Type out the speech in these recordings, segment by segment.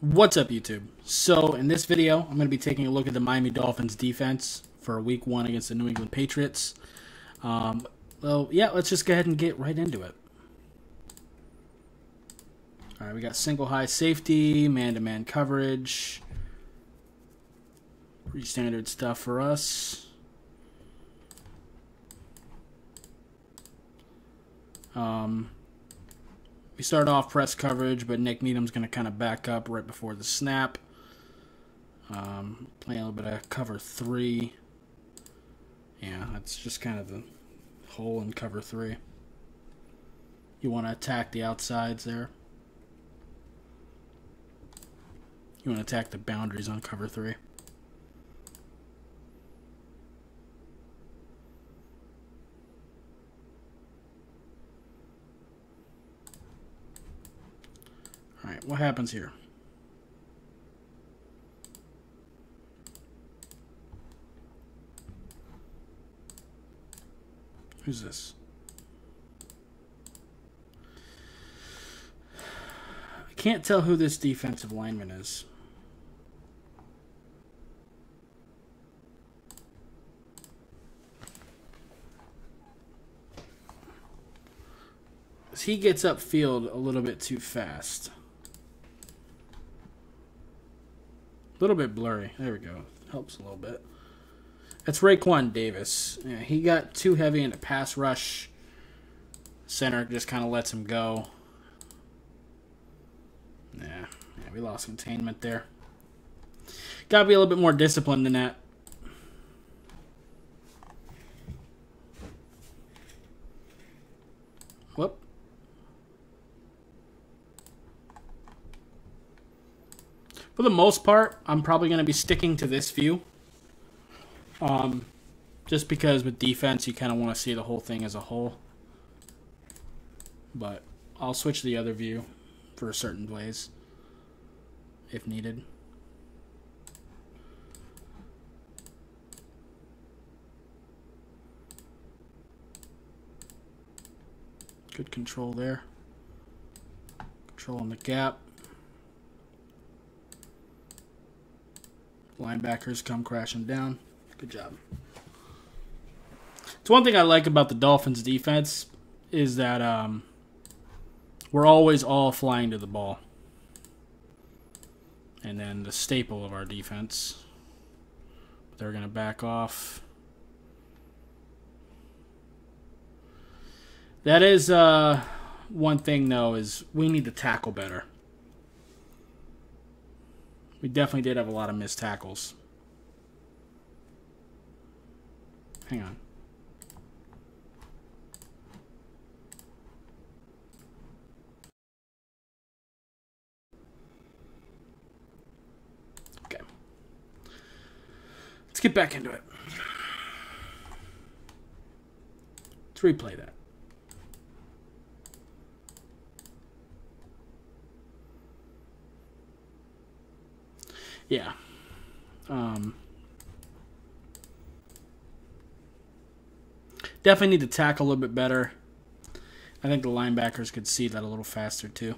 What's up, YouTube? So, in this video, I'm going to be taking a look at the Miami Dolphins defense for Week 1 against the New England Patriots. Let's just go ahead and get right into it. All right, we got single high safety, man-to-man coverage. Pretty standard stuff for us. We start off press coverage, but Nick Needham's going to kind of back up right before the snap. Playing a little bit of cover 3. Yeah, that's just kind of the hole in cover 3. You want to attack the outsides there. You want to attack the boundaries on cover 3. Alright, what happens here? Who's this? I can't tell who this defensive lineman is. He gets upfield a little bit too fast. A little bit blurry. There we go. Helps a little bit. That's Raekwon Davis. Yeah, he got too heavy in the pass rush. Center just kind of lets him go. Yeah, we lost containment there. Got to be a little bit more disciplined than that. Whoop. For the most part, I'm probably going to be sticking to this view. Just because with defense, you kind of want to see the whole thing as a whole. But I'll switch to the other view for certain plays, if needed. Good control there. Controlling the gap. Linebackers come crashing down. Good job. It's one thing I like about the Dolphins defense is that we're always all flying to the ball. And then the staple of our defense, they're going to back off. That is one thing, though, is we need to tackle better. We definitely did have a lot of missed tackles. Hang on. Okay. Let's get back into it. Let's replay that. Yeah. Definitely need to tackle a little bit better. I think the linebackers could see that a little faster too.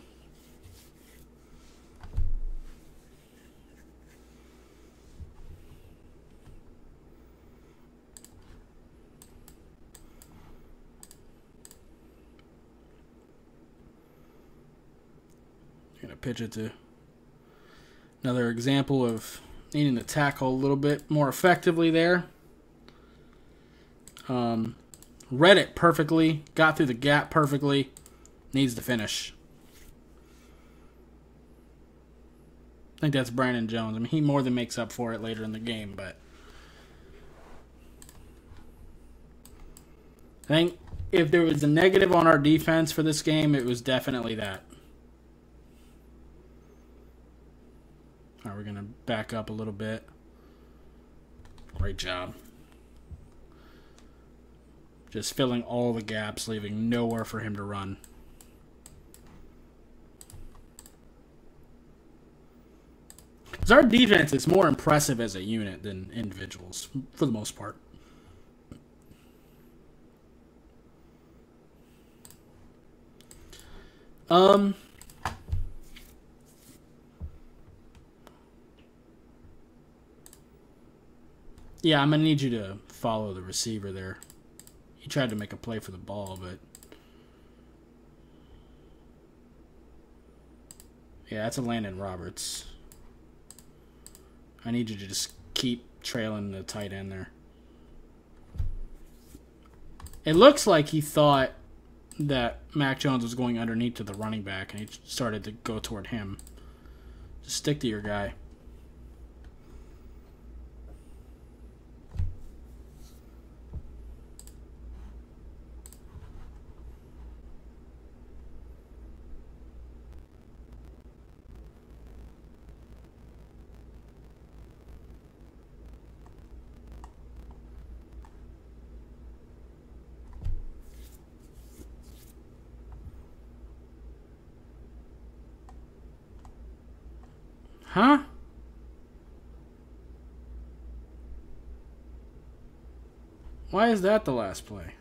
I'm going to pitch it to another example of needing to tackle a little bit more effectively there. Read it perfectly, got through the gap perfectly, needs to finish. I think that's Brandon Jones. I mean, he more than makes up for it later in the game, but I think if there was a negative on our defense for this game, it was definitely that. All right, we're going to back up a little bit. Great job. Just filling all the gaps, leaving nowhere for him to run. Because our defense is more impressive as a unit than individuals, for the most part. Yeah, I'm going to need you to follow the receiver there. He tried to make a play for the ball, but... Yeah, that's a Landon Roberts. I need you to just keep trailing the tight end there. It looks like he thought that Mac Jones was going underneath to the running back, and he started to go toward him. Just stick to your guy. Huh? Why is that the last play?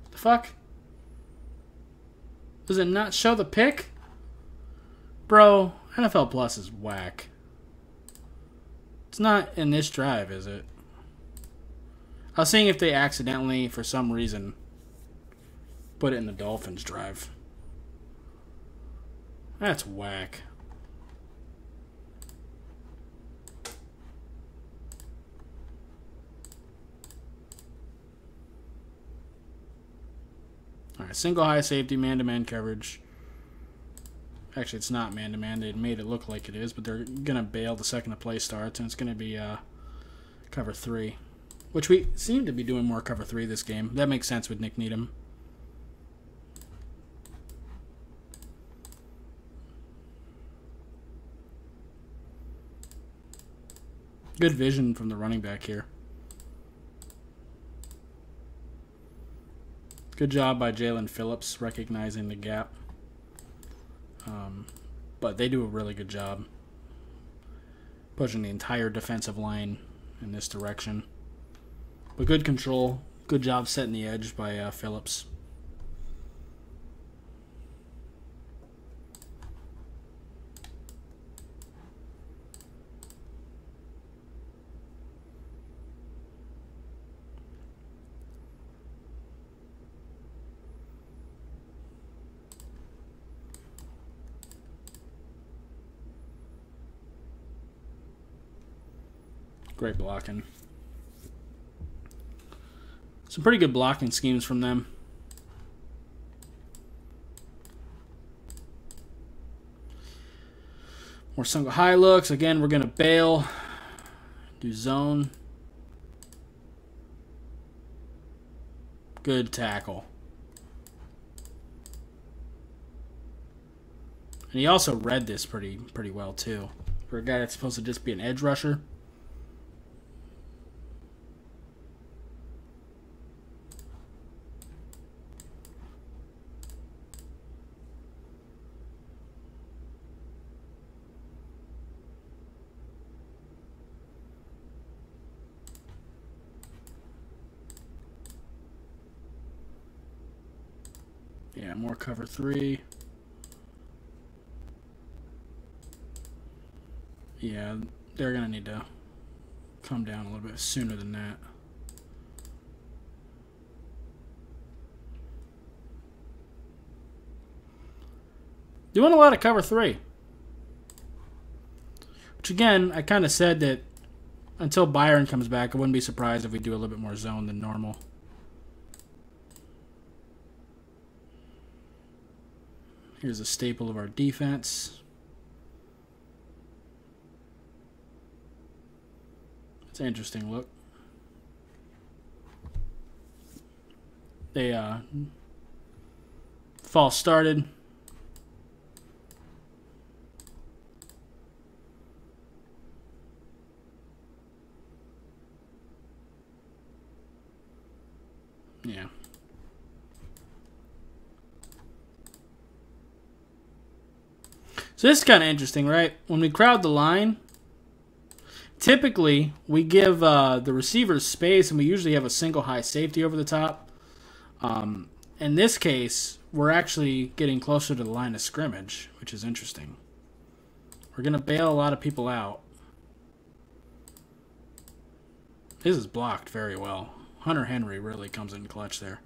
The fuck? Does it not show the pick? Bro, NFL Plus is whack. It's not in this drive, is it? I was seeing if they accidentally, for some reason, put it in the Dolphins drive. That's whack. Alright, single high safety, man-to-man coverage. Actually, it's not man-to-man. They made it look like it is, but they're going to bail the second the play starts, and it's going to be cover 3. Which we seem to be doing more cover 3 this game. That makes sense with Nick Needham. Good vision from the running back here. Good job by Jalen Phillips recognizing the gap. But they do a really good job pushing the entire defensive line in this direction. But good control. Good job setting the edge by Phillips. Great blocking. Some pretty good blocking schemes from them. More single high looks. Again, we're going to bail. Do zone. Good tackle. And he also read this pretty well too. For a guy that's supposed to just be an edge rusher. Yeah, more cover 3. Yeah, they're going to need to come down a little bit sooner than that. Doing a lot of cover 3. Which, again, I kind of said that until Byron comes back, I wouldn't be surprised if we do a little bit more zone than normal. Here's a staple of our defense. It's an interesting look. They false started. Yeah. So this is kind of interesting, right? When we crowd the line, Typically, we give the receivers space, and we usually have a single high safety over the top. In this case, we're actually getting closer to the line of scrimmage, which is interesting. We're going to bail a lot of people out. This is blocked very well. Hunter Henry really comes in clutch there.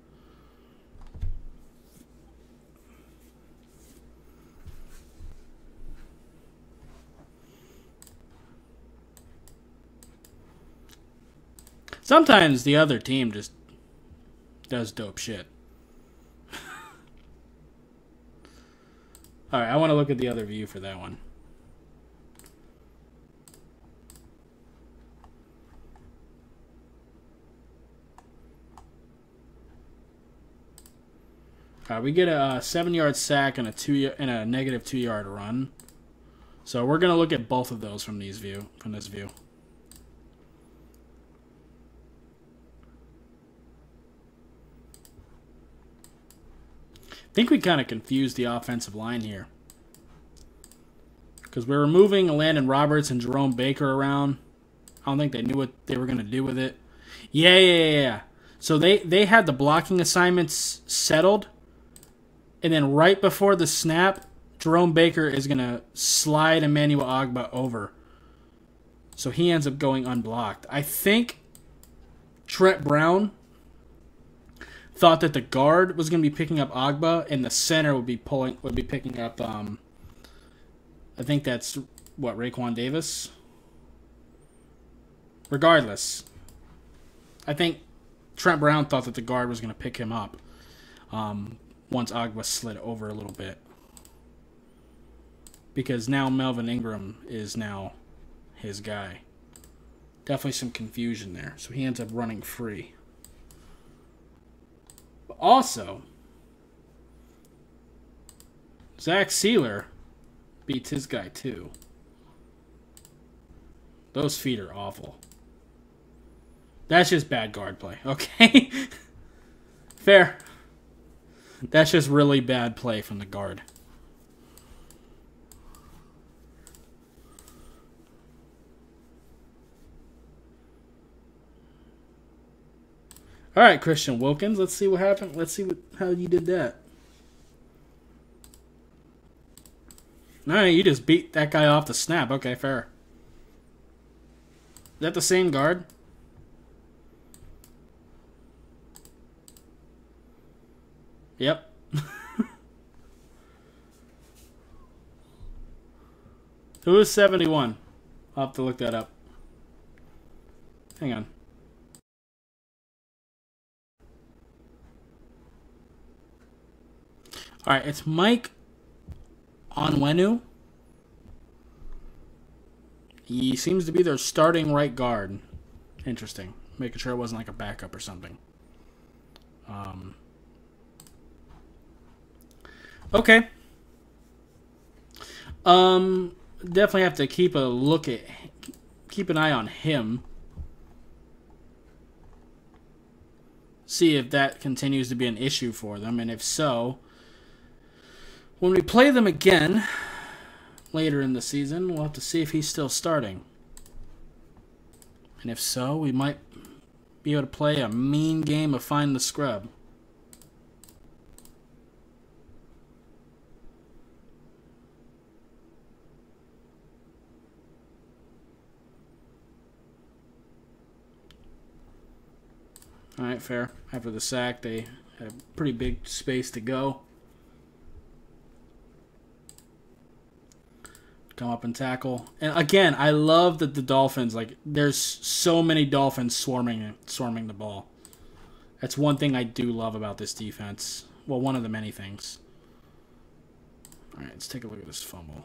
Sometimes the other team just does dope shit. Alright, I want to look at the other view for that one. Alright, we get a 7-yard sack and a negative 2-yard run. So we're gonna look at both of those from this view. I think we kind of confused the offensive line here. Because we're removing Landon Roberts and Jerome Baker around. I don't think they knew what they were going to do with it. Yeah. So they had the blocking assignments settled. And then right before the snap, Jerome Baker is going to slide Emmanuel Ogbah over. So he ends up going unblocked. I think Trent Brown thought that the guard was going to be picking up Ogbah and the center would be picking up I think that's Raekwon Davis. Regardless, I think Trent Brown thought that the guard was going to pick him up once Ogbah slid over a little bit, because now Melvin Ingram is now his guy. Definitely some confusion there, so he ends up running free. Also, Zach Sealer beats his guy too. Those feet are awful. That's just bad guard play, okay? Fair. That's just really bad play from the guard. All right, Christian Wilkins. Let's see what happened. Let's see how you did that. All right, you just beat that guy off the snap. Okay, fair. Is that the same guard? Yep. Who is 71? I'll have to look that up. Hang on. All right, it's Mike Onwenu. He seems to be their starting right guard. Interesting. Making sure it wasn't like a backup or something. Okay. Definitely have to keep an eye on him. See if that continues to be an issue for them, and if so, when we play them again later in the season, we'll have to see if he's still starting. And if so, we might be able to play a mean game of Find the Scrub. All right, fair. After the sack, they had a pretty big space to go. Come up and tackle. And again, I love that the Dolphins, like, there's so many Dolphins swarming the ball. That's one thing I do love about this defense. Well, one of the many things. All right, let's take a look at this fumble.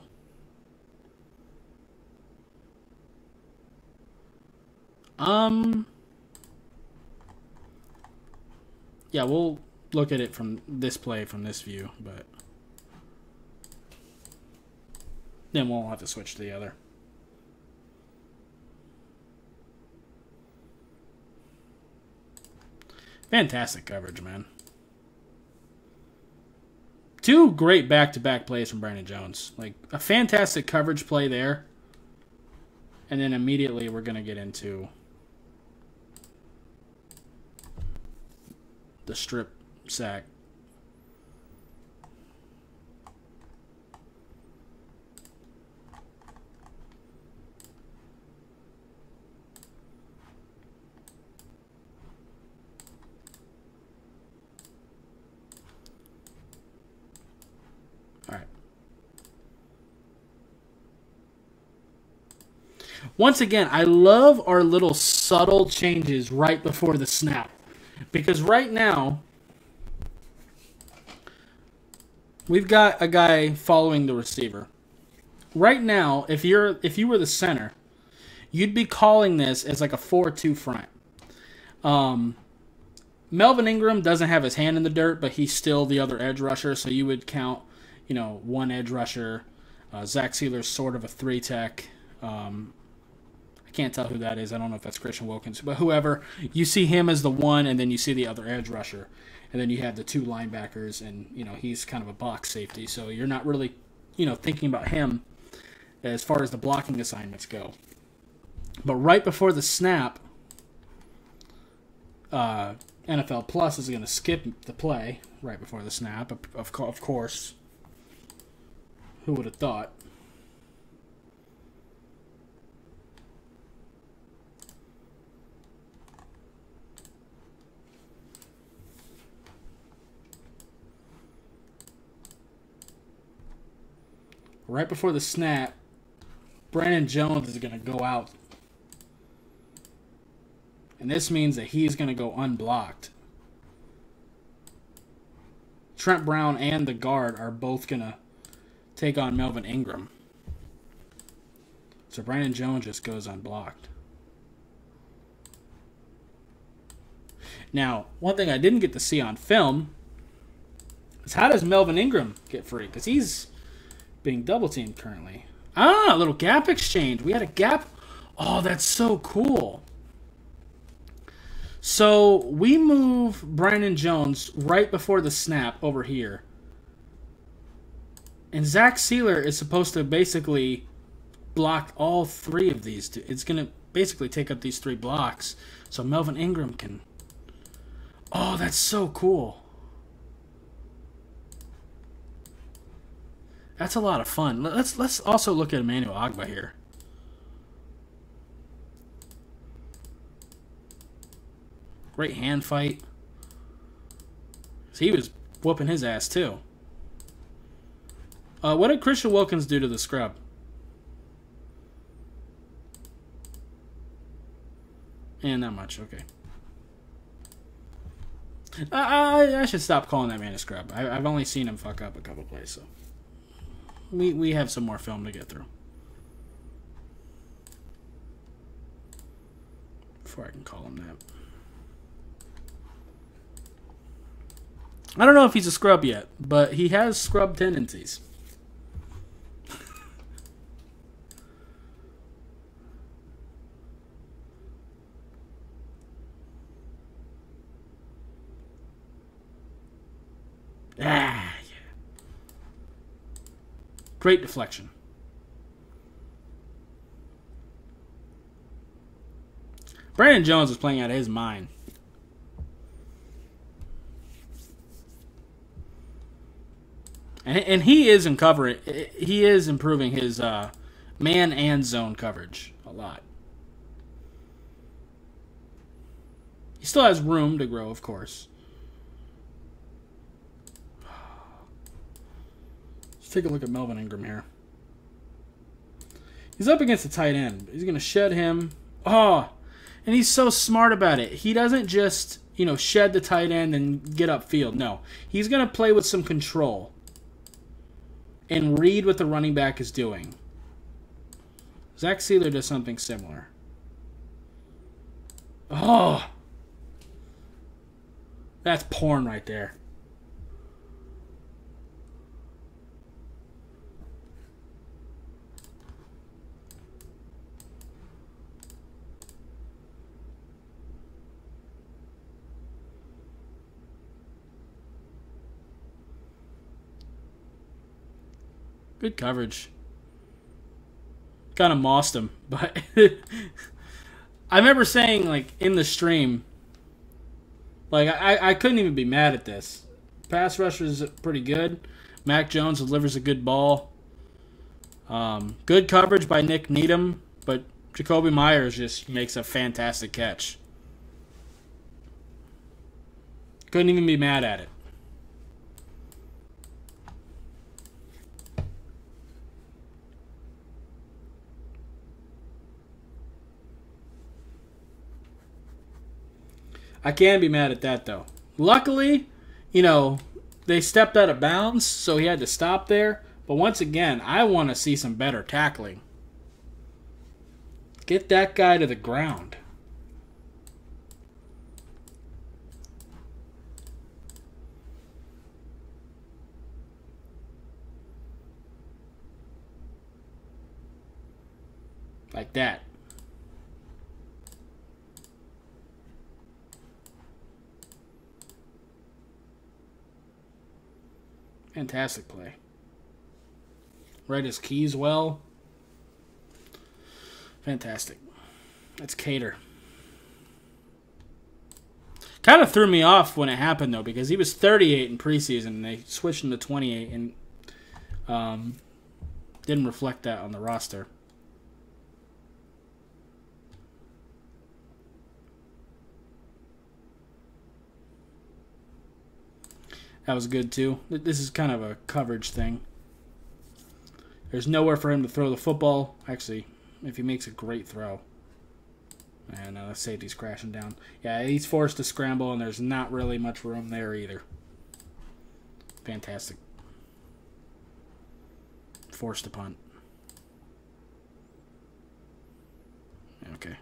Yeah, we'll look at it from this play, from this view, but then we'll have to switch to the other. Fantastic coverage, man. Two great back-to-back plays from Brandon Jones. Like, a fantastic coverage play there. And then immediately we're going to get into the strip sack. All right. Once again, I love our little subtle changes right before the snap. Because right now, we've got a guy following the receiver. Right now, if you were the center, you'd be calling this as like a 4-2 front. Melvin Ingram doesn't have his hand in the dirt, but he's still the other edge rusher, so you would count, one edge rusher. Zach Sealer's sort of a 3-tech. I can't tell who that is. I don't know if that's Christian Wilkins, but whoever. You see him as the one, and then you see the other edge rusher. And then you have the 2 linebackers, and, he's kind of a box safety. So you're not really, thinking about him as far as the blocking assignments go. But right before the snap, NFL Plus is going to skip the play right before the snap, of course. Who would have thought? Right before the snap, Brandon Jones is going to go out. And this means that he's going to go unblocked. Trent Brown and the guard are both going to take on Melvin Ingram. So Brandon Jones just goes unblocked. Now, one thing I didn't get to see on film is how does Melvin Ingram get free? Because he's being double teamed currently. A little gap exchange. We had a gap. Oh, that's so cool. So we move Brandon Jones right before the snap over here. And Zach Sealer is supposed to basically block all 3 of these. It's going to basically take up these 3 blocks. So Melvin Ingram can... Oh, that's so cool. That's a lot of fun. Let's also look at Emmanuel Ogbah here. Great hand fight. He was whooping his ass too. What did Christian Wilkins do to the scrub? And not much. Okay. I should stop calling that man a scrub. I've only seen him fuck up a couple plays, so we have some more film to get through before I can call him that. I don't know if he's a scrub yet, but he has scrub tendencies. Yeah. Great deflection. Brandon Jones is playing out of his mind. And he is he is improving his man and zone coverage a lot. He still has room to grow, of course. Let's take a look at Melvin Ingram here. He's up against the tight end. He's going to shed him. Oh, and he's so smart about it. He doesn't just, shed the tight end and get upfield. No, he's going to play with some control and read what the running back is doing. Zach Sealer does something similar. Oh, that's porn right there. Good coverage. kind of mossed him. But I remember saying, like, in the stream, like, I couldn't even be mad at this. Pass rusher is pretty good. Mac Jones delivers a good ball. Good coverage by Nick Needham, but Jacoby Myers just makes a fantastic catch. Couldn't even be mad at it. I can be mad at that, though. Luckily, you know, they stepped out of bounds, so he had to stop there. But once again, I want to see some better tackling. Get that guy to the ground. Like that. Fantastic play. Read his keys well. Fantastic. That's Cater. Kind of threw me off when it happened, though, because he was 38 in preseason, and they switched him to 28, and didn't reflect that on the roster. That was good, too. This is kind of a coverage thing. There's nowhere for him to throw the football. Actually, if he makes a great throw. And the safety's crashing down. Yeah, he's forced to scramble, and there's not really much room there either. Fantastic. Forced to punt. Okay.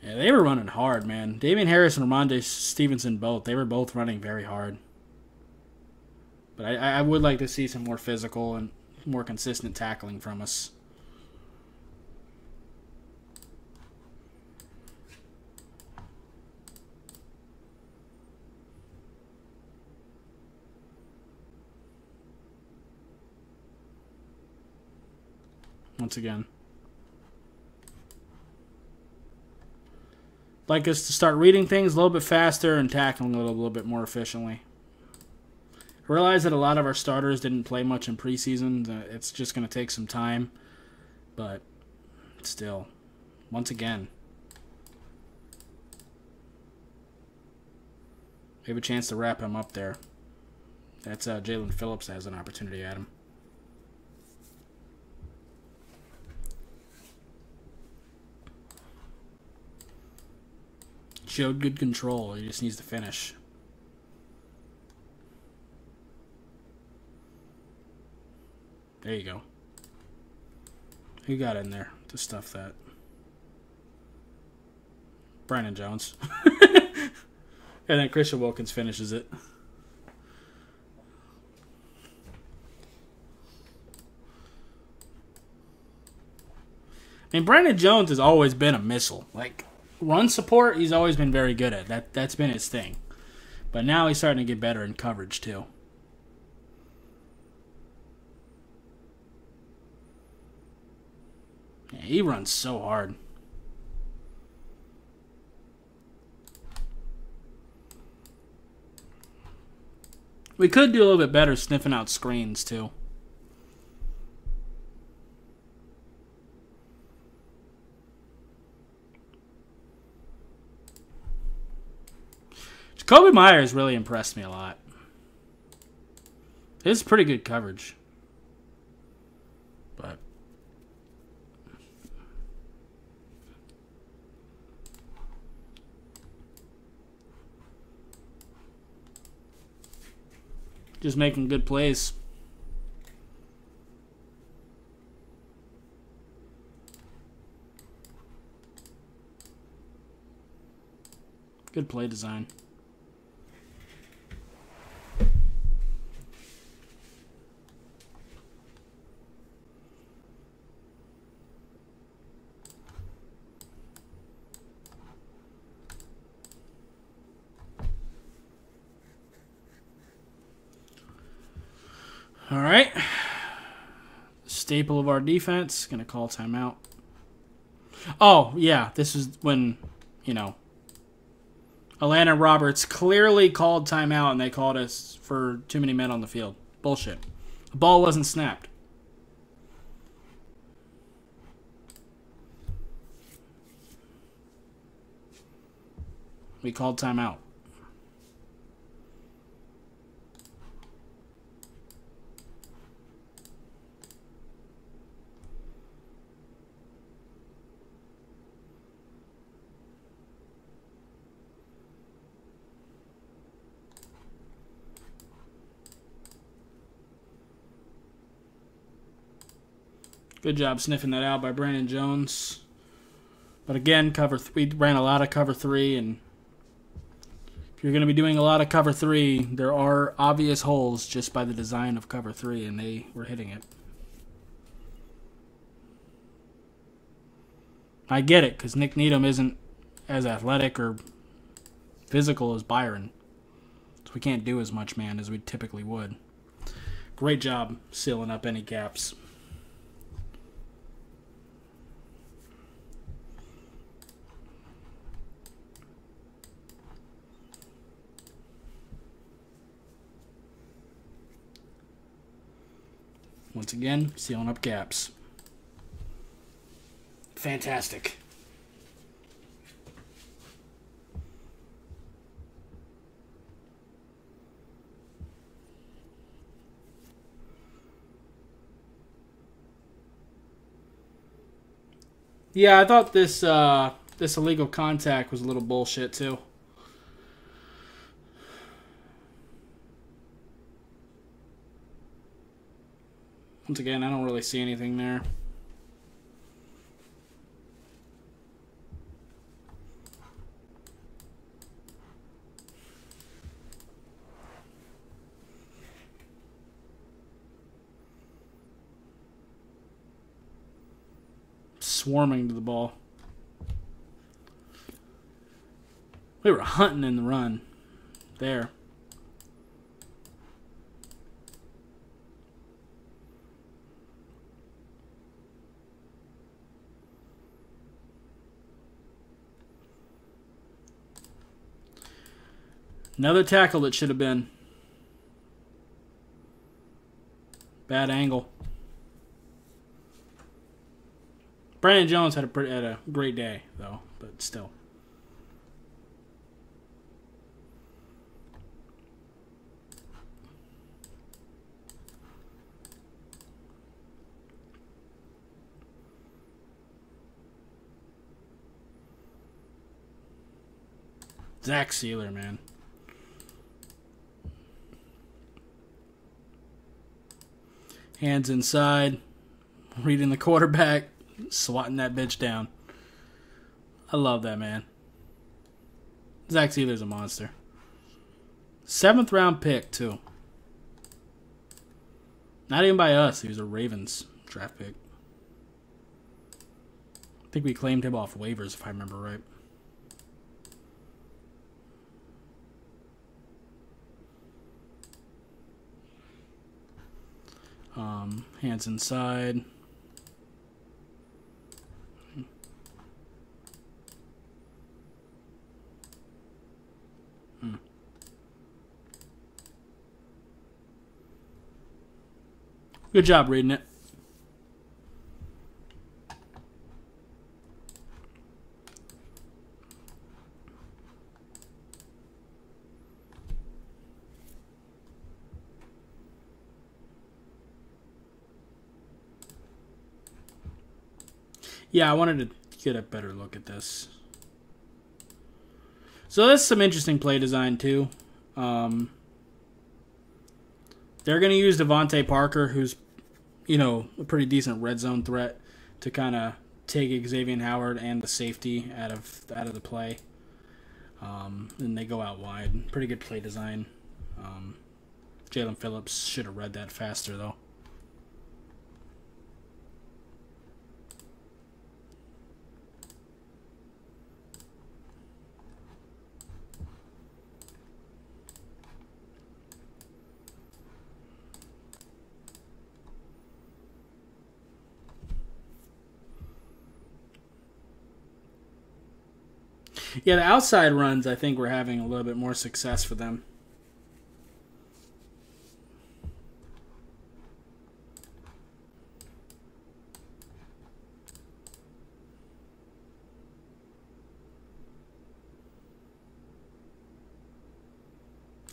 Yeah, they were running hard, man. Damian Harris and Ramondre Stevenson both. They were both running very hard. But I would like to see some more physical and more consistent tackling from us. Once again. Like us to start reading things a little bit faster and tackling a little bit more efficiently. I realize that a lot of our starters didn't play much in preseason. It's just going to take some time. But still, once again, we have a chance to wrap him up there. That's Jalen Phillips has an opportunity at him. Showed good control. He just needs to finish. There you go. Who got in there to stuff that? Brandon Jones. And then Christian Wilkins finishes it. I mean, Brandon Jones has always been a missile. Like, run support, he's always been very good at. That's been his thing. But now he's starting to get better in coverage, too. Yeah, he runs so hard. We could do a little bit better sniffing out screens, too. Jacoby Myers really impressed me a lot. It's pretty good coverage. But just making good plays. Good play design. All right. Staple of our defense. Going to call timeout. Oh, yeah. This is when, you know, Atlanta Roberts clearly called timeout and they called us for too many men on the field. Bullshit. The ball wasn't snapped. We called timeout. Good job sniffing that out by Brandon Jones. But again, we ran a lot of cover 3, and if you're going to be doing a lot of cover 3, there are obvious holes just by the design of cover 3, and they were hitting it. I get it, because Nick Needham isn't as athletic or physical as Byron. So we can't do as much man as we typically would. Great job sealing up any gaps. Once again, sealing up gaps. Fantastic. Yeah, I thought this illegal contact was a little bullshit too. Once again, I don't really see anything there. Swarming to the ball. We were hunting in the run. There. Another tackle that should have been. Bad angle. Brandon Jones had a great day, though, but still. Zach Sealer, man. Hands inside. Reading the quarterback. Swatting that bitch down. I love that, man. Zach Sealer's a monster. 7th round pick, too. Not even by us. He was a Ravens draft pick. I think we claimed him off waivers, if I remember right. Hands inside. Good job reading it. Yeah, I wanted to get a better look at this. So that's some interesting play design, too. They're going to use Devontae Parker, who's, you know, a pretty decent red zone threat, to kind of take Xavier Howard and the safety out of the play. And they go out wide. Pretty good play design. Jalen Phillips should have read that faster, though. Yeah, the outside runs, I think we're having a little bit more success for them.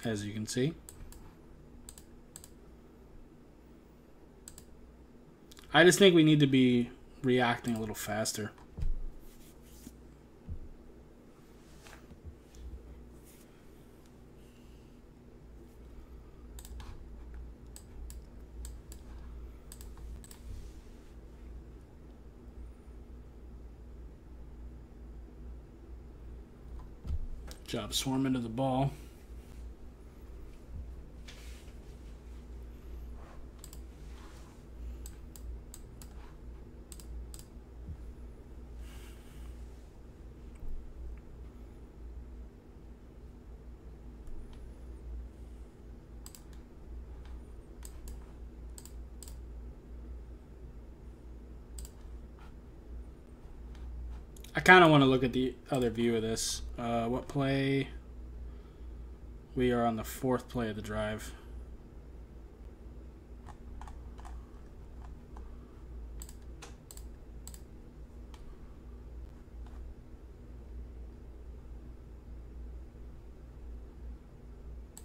As you can see. I just think we need to be reacting a little faster. Good job swarming to the ball. I kind of want to look at the other view of this. What play? We are on the 4th play of the drive.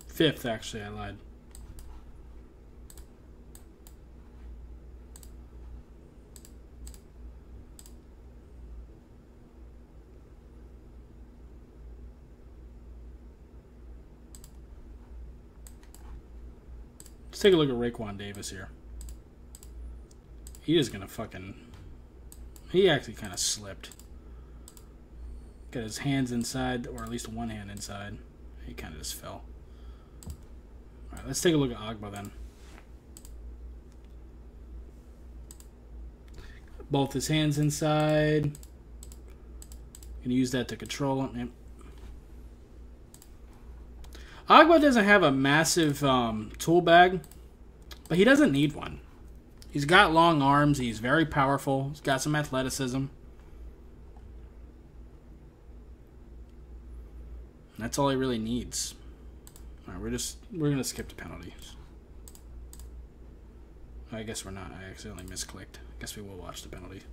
Fifth, actually, I lied. Let's take a look at Raekwon Davis here. He is going to fucking... He actually kind of slipped. Got his hands inside, or at least one hand inside. He kind of just fell. Alright, let's take a look at Agba then. Both his hands inside. Gonna use that to control him. Yep. Agba doesn't have a massive tool bag, but he doesn't need one. He's got long arms. He's very powerful. He's got some athleticism. That's all he really needs. All right, we're gonna skip the penalties. I guess we're not. I accidentally misclicked. I guess we will watch the penalty.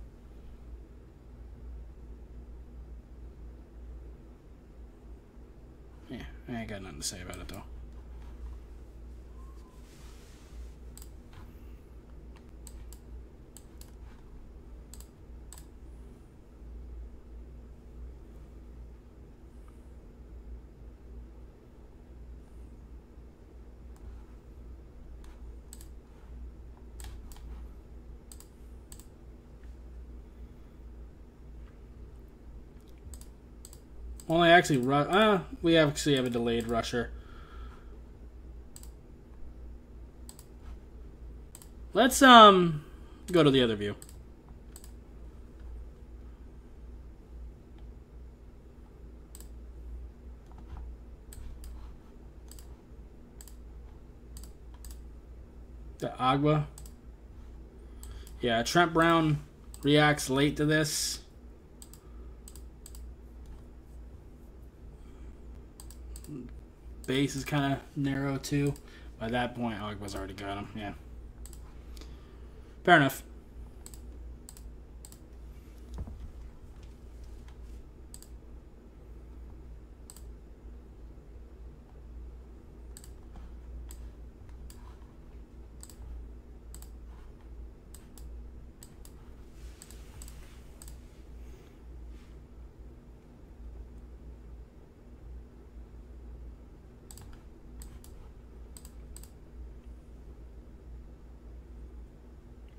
Yeah, I ain't got nothing to say about it though. Only actually we actually have a delayed rusher. Let's go to the other view. The Agba. Yeah, Trent Brown reacts late to this. Base is kind of narrow too. By that point, Agba's already got him. Yeah. Fair enough.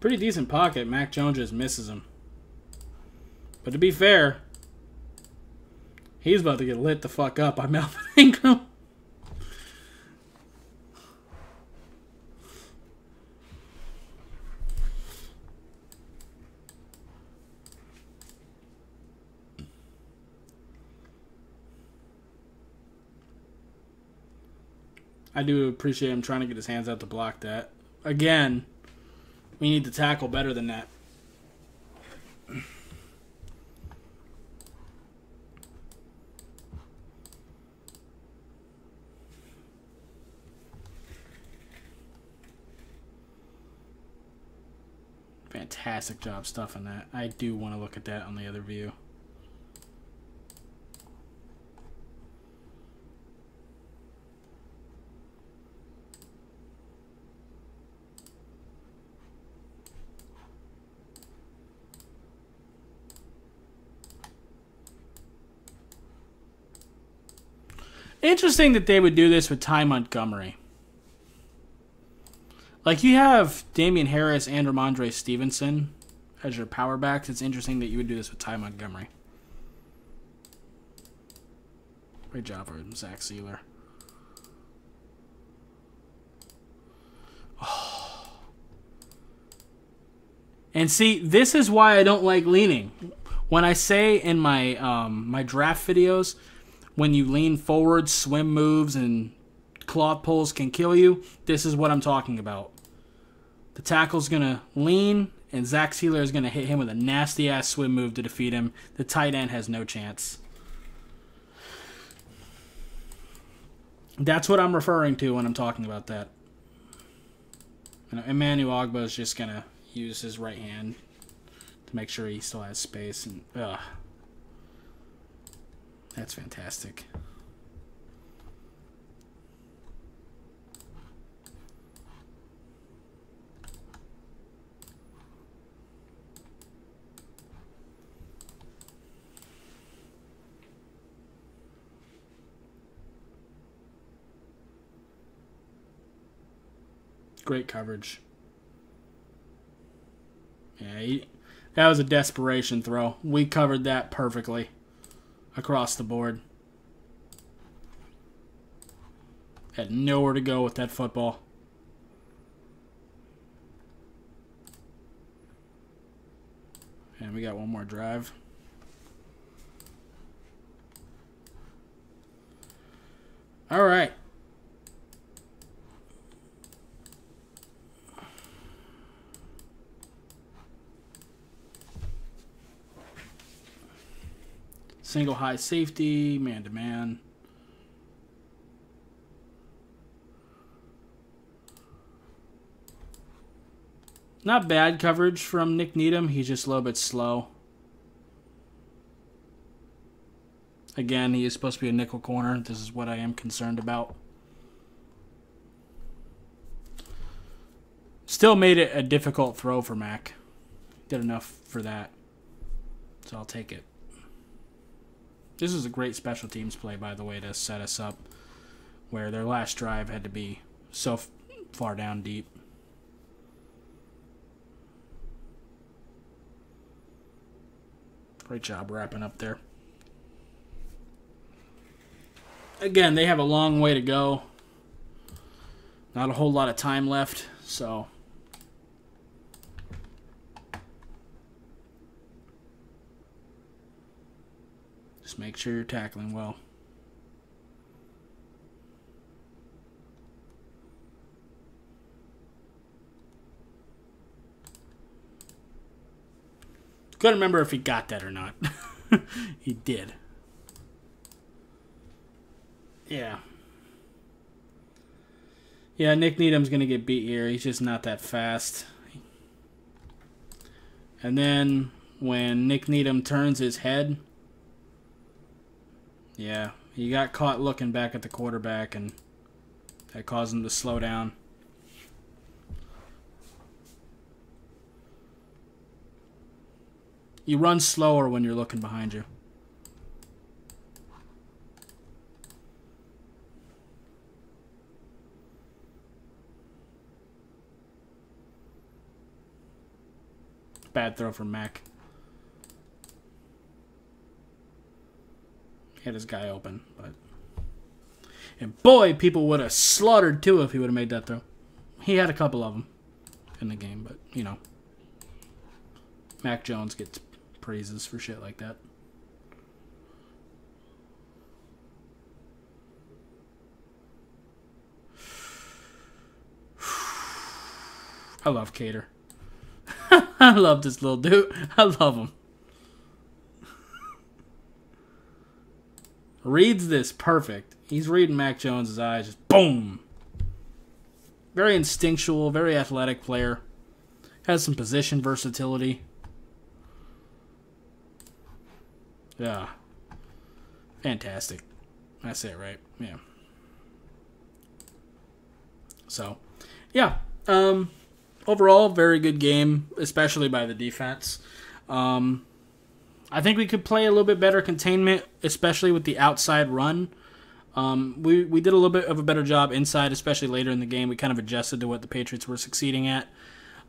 Pretty decent pocket. Mac Jones just misses him. But to be fair, he's about to get lit the fuck up by Melvin Ingram. I do appreciate him trying to get his hands out to block that. Again, we need to tackle better than that. fantastic job stuffing that. I do want to look at that on the other view. Interesting that they would do this with Ty Montgomery. Like, you have Damian Harris and Ramondre Stevenson as your power backs. It's interesting that you would do this with Ty Montgomery. Great job for Zach Sealer. Oh. And see, this is why I don't like leaning. When I say in my my draft videos, when you lean forward, swim moves and cloth pulls can kill you, this is what I'm talking about. The tackle's going to lean, and Zach Sealer is going to hit him with a nasty-ass swim move to defeat him. The tight end has no chance. That's what I'm referring to when I'm talking about that. Emmanuel Ogbah is just going to use his right hand to make sure he still has space. And that's fantastic. Great coverage. Yeah, that was a desperation throw. We covered that perfectly across the board. Had nowhere to go with that football. And we got one more drive. All right. Single high safety, man-to-man. Not bad coverage from Nick Needham. He's just a little bit slow. Again, he is supposed to be a nickel corner. This is what I am concerned about. Still made it a difficult throw for Mac. Did enough for that. So I'll take it. This is a great special teams play, by the way, to set us up where their last drive had to be so far down deep. Great job wrapping up there. Again, they have a long way to go. Not a whole lot of time left, so just make sure you're tackling well. Couldn't remember if he got that or not. He did. Yeah. Yeah, Nick Needham's going to get beat here. He's just not that fast. And then when Nick Needham turns his head, yeah, he got caught looking back at the quarterback, and that caused him to slow down. You run slower when you're looking behind you. Bad throw from Mac. He had his guy open, but... And boy, people would have slaughtered Tua if he would have made that throw. He had a couple of them in the game, but, you know. Mac Jones gets praises for shit like that. I love Cater. I love this little dude. I love him. Reads this perfect. He's reading Mac Jones' eyes. Just boom. Very instinctual, very athletic player. Has some position versatility. Yeah. Fantastic. That's it, right? Yeah. So, yeah. Overall, very good game, especially by the defense. I think we could play a little bit better containment, especially with the outside run. We did a little bit of a better job inside, especially later in the game. We kind of adjusted to what the Patriots were succeeding at.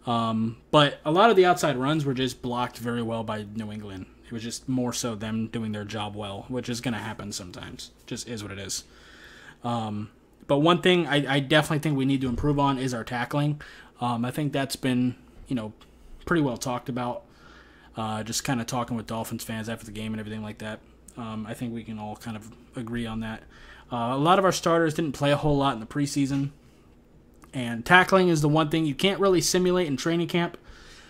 But a lot of the outside runs were just blocked very well by New England. It was just more so them doing their job well, which is going to happen sometimes. Just is what it is. But one thing I definitely think we need to improve on is our tackling. I think that's been, pretty well talked about. Just kind of talking with Dolphins fans after the game and everything like that. I think we can all kind of agree on that. A lot of our starters didn't play a whole lot in the preseason. And tackling is the one thing you can't really simulate in training camp.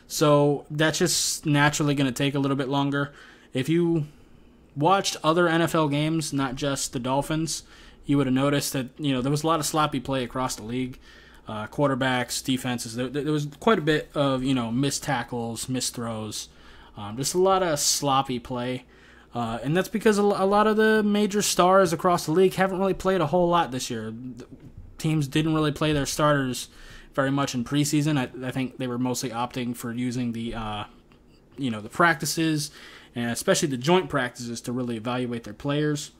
So that's just naturally going to take a little bit longer. If you watched other NFL games, not just the Dolphins, you would have noticed that, there was a lot of sloppy play across the league. Quarterbacks, defenses, there was quite a bit of, missed tackles, missed throws. Just a lot of sloppy play. And that's because a lot of the major stars across the league haven't really played a whole lot this year. Teams didn't really play their starters very much in preseason. I think they were mostly opting for using the practices, and especially the joint practices, to really evaluate their players.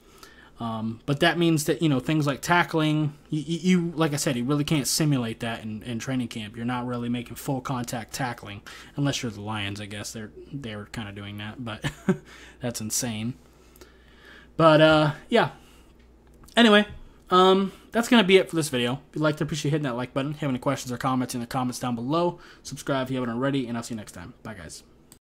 But that means that, things like tackling, you like I said, you really can't simulate that in training camp. You're not really making full contact tackling, unless you're the Lions, I guess. They're kind of doing that, but that's insane. But, yeah. Anyway, that's going to be it for this video. If you'd like to, appreciate hitting that like button. If you have any questions or comments in the comments down below, subscribe if you haven't already, and I'll see you next time. Bye, guys.